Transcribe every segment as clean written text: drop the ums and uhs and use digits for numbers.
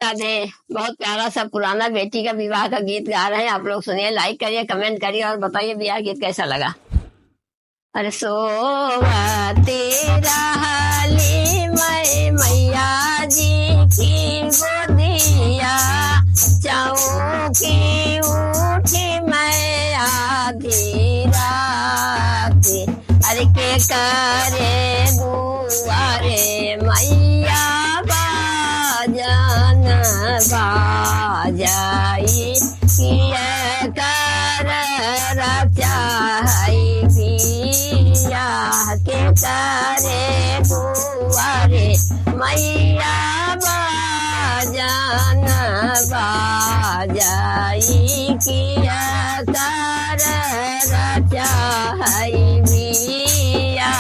राधे। बहुत प्यारा सा पुराना बेटी का विवाह का गीत गा रहे हैं आप लोग, सुनिए, लाइक करिए, कमेंट करिए और बताइए विवाह गीत कैसा लगा। अरे सोवती रहली मैया जी की गोदिया, चौकी उठी मैं आधी राती, अरे के करे दुआरे मैया बाजन बाजाई, किया कर रचाई बिया के करे दुआरे मैया बाजन बाजाई, किया कर रचाई बिया।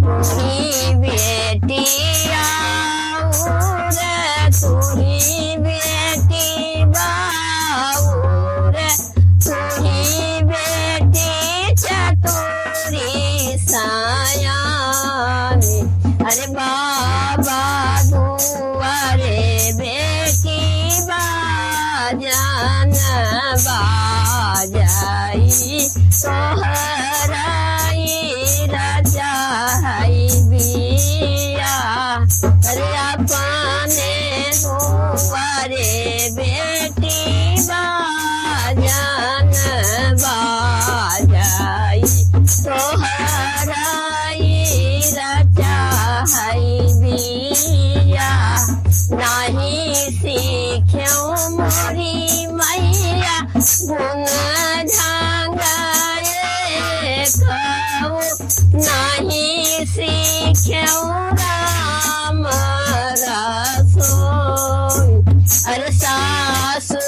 तुही बेटिया तुही बेटी बाऊर, तुही बेटी चतुरी सायामी, अरे बाबा दुआरे बेटी बाजन बाजाई, सोहराई रजाई बिया, अरे अपने दुआरे बेटी बाजन बाजाई, सोहराई रजाई बिया। नहीं सीख्यूं मोरी मैया गुण ढंगाए खाओ, नहीं सीख्यूं राम रसोई, अरे सासु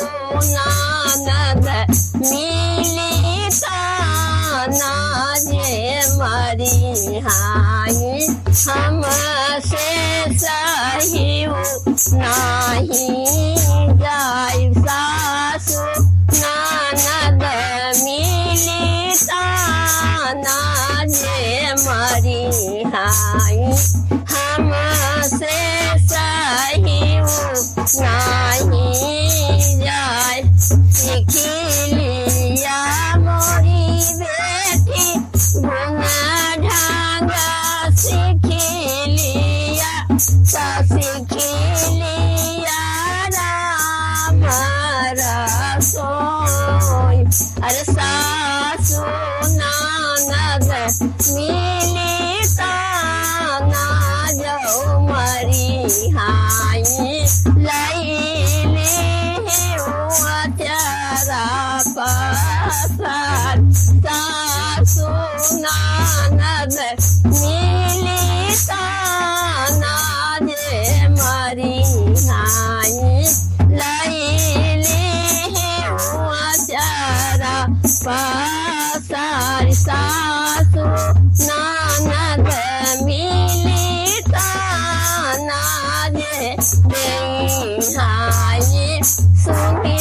ननद मिली ताना जे मरी हाई, हमसे सही नहीं जाय, सासु ननद मिली ताना जे मरी हाई, हमसे सही नहीं जाय। सीखी लिया मोरी बेटी गुण ढंग, सीखी लिया सीखी लिया राम रसोई, अरे सासु ननद मिली ताना जो मरी हाई, लैली अचारा पसार, सासु ननद मिली ताना जे मरी हाई, लैली अचारा पसार, सासु ननद मिली ताना जे हाई, सुनी